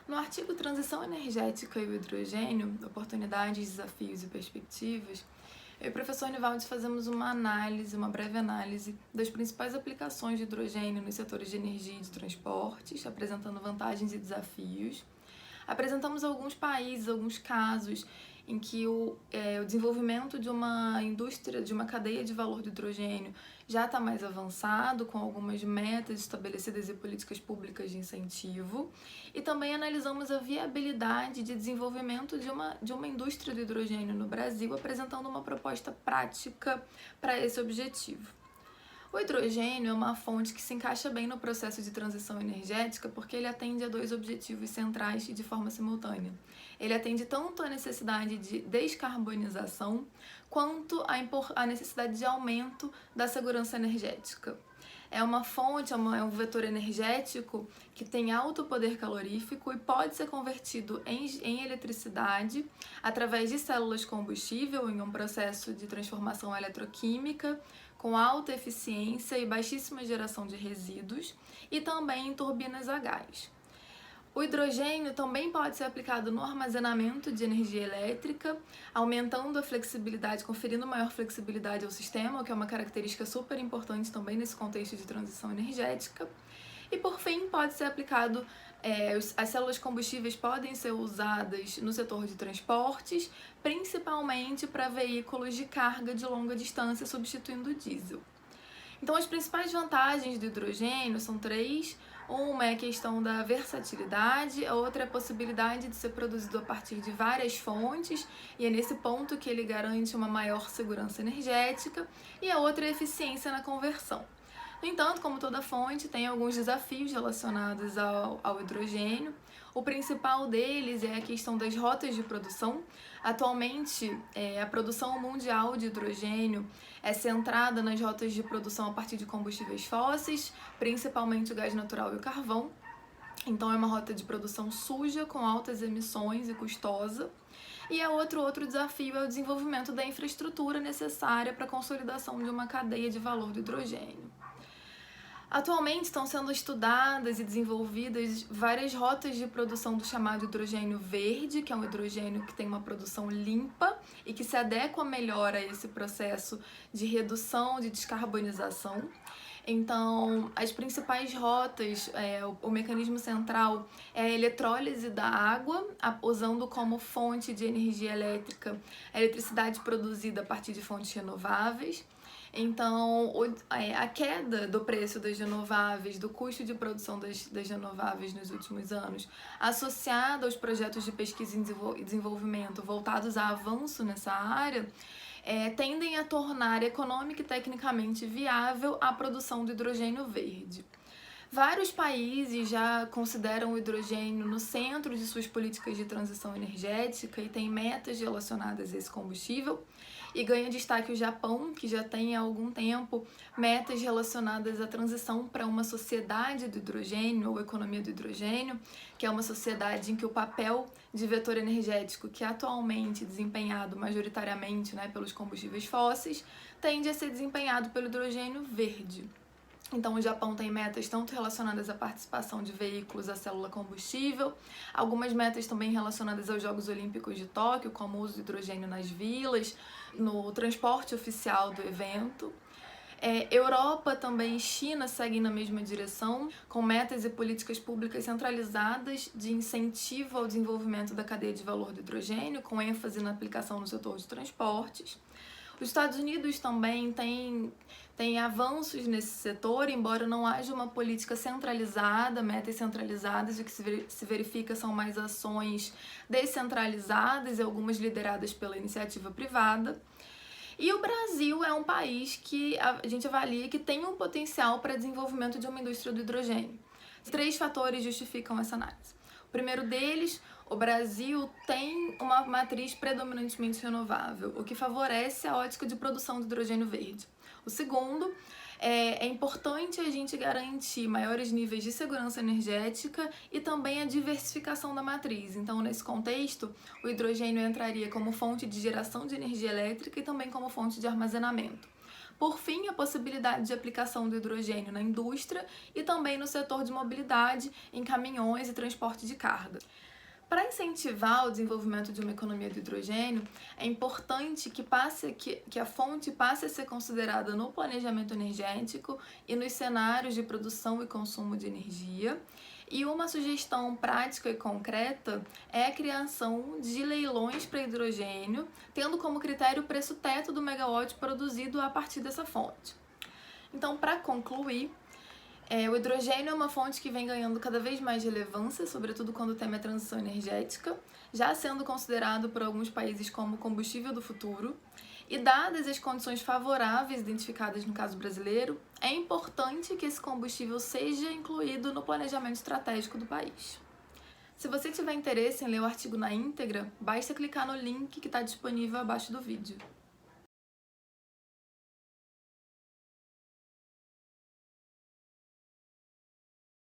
No artigo Transição Energética e o Hidrogênio, Oportunidades, Desafios e Perspectivas, eu e o professor Nivaldi fazemos uma breve análise das principais aplicações de hidrogênio nos setores de energia e de transportes, apresentando vantagens e desafios. Apresentamos alguns países, alguns casos em que o desenvolvimento de uma indústria, de uma cadeia de valor de hidrogênio já está mais avançado, com algumas metas estabelecidas e políticas públicas de incentivo. E também analisamos a viabilidade de desenvolvimento de uma indústria do hidrogênio no Brasil, apresentando uma proposta prática para esse objetivo. O hidrogênio é uma fonte que se encaixa bem no processo de transição energética porque ele atende a dois objetivos centrais de forma simultânea. Ele atende tanto a necessidade de descarbonização quanto a necessidade de aumento da segurança energética. É uma fonte, é um vetor energético que tem alto poder calorífico e pode ser convertido em eletricidade através de células combustível em um processo de transformação eletroquímica com alta eficiência e baixíssima geração de resíduos e também em turbinas a gás. O hidrogênio também pode ser aplicado no armazenamento de energia elétrica, aumentando a flexibilidade, conferindo maior flexibilidade ao sistema, o que é uma característica super importante também nesse contexto de transição energética. E por fim, pode ser aplicado, as células combustíveis podem ser usadas no setor de transportes, principalmente para veículos de carga de longa distância, substituindo o diesel. Então, as principais vantagens do hidrogênio são três. Uma é a questão da versatilidade, a outra é a possibilidade de ser produzido a partir de várias fontes, e é nesse ponto que ele garante uma maior segurança energética, e a outra é a eficiência na conversão. No entanto, como toda fonte, tem alguns desafios relacionados ao hidrogênio. O principal deles é a questão das rotas de produção. Atualmente, a produção mundial de hidrogênio é centrada nas rotas de produção a partir de combustíveis fósseis, principalmente o gás natural e o carvão. Então, é uma rota de produção suja, com altas emissões e custosa. E outro desafio é o desenvolvimento da infraestrutura necessária para a consolidação de uma cadeia de valor do hidrogênio. Atualmente estão sendo estudadas e desenvolvidas várias rotas de produção do chamado hidrogênio verde, que é um hidrogênio que tem uma produção limpa e que se adequa melhor a esse processo de redução, de descarbonização. Então, as principais rotas, o mecanismo central é a eletrólise da água, usando como fonte de energia elétrica a eletricidade produzida a partir de fontes renováveis. Então, a queda do preço das renováveis, do custo de produção das renováveis nos últimos anos, associada aos projetos de pesquisa e desenvolvimento voltados a avanço nessa área, tendem a tornar econômica e tecnicamente viável a produção do hidrogênio verde. Vários países já consideram o hidrogênio no centro de suas políticas de transição energética e têm metas relacionadas a esse combustível. E ganha destaque o Japão, que já tem há algum tempo metas relacionadas à transição para uma sociedade do hidrogênio ou economia do hidrogênio, que é uma sociedade em que o papel de vetor energético, que é atualmente desempenhado majoritariamente, pelos combustíveis fósseis, tende a ser desempenhado pelo hidrogênio verde. Então, o Japão tem metas tanto relacionadas à participação de veículos a célula combustível, algumas metas também relacionadas aos Jogos Olímpicos de Tóquio, como o uso de hidrogênio nas vilas, no transporte oficial do evento. Europa também e China seguem na mesma direção, com metas e políticas públicas centralizadas de incentivo ao desenvolvimento da cadeia de valor do hidrogênio, com ênfase na aplicação no setor de transportes. Os Estados Unidos também têm avanços nesse setor, embora não haja uma política centralizada, metas centralizadas, o que se verifica são mais ações descentralizadas e algumas lideradas pela iniciativa privada. E o Brasil é um país que a gente avalia que tem um potencial para desenvolvimento de uma indústria do hidrogênio. 3 fatores justificam essa análise. O primeiro deles, o Brasil tem uma matriz predominantemente renovável, o que favorece a ótica de produção de hidrogênio verde. O segundo, é importante a gente garantir maiores níveis de segurança energética e também a diversificação da matriz. Então, nesse contexto, o hidrogênio entraria como fonte de geração de energia elétrica e também como fonte de armazenamento. Por fim, a possibilidade de aplicação do hidrogênio na indústria e também no setor de mobilidade, em caminhões e transporte de carga. Para incentivar o desenvolvimento de uma economia do hidrogênio, é importante que a fonte passe a ser considerada no planejamento energético e nos cenários de produção e consumo de energia. E uma sugestão prática e concreta é a criação de leilões para hidrogênio, tendo como critério o preço teto do megawatt produzido a partir dessa fonte. Então, para concluir, o hidrogênio é uma fonte que vem ganhando cada vez mais relevância, sobretudo quando o tema é transição energética, já sendo considerado por alguns países como combustível do futuro. E dadas as condições favoráveis identificadas no caso brasileiro, é importante que esse combustível seja incluído no planejamento estratégico do país. Se você tiver interesse em ler o artigo na íntegra, basta clicar no link que está disponível abaixo do vídeo.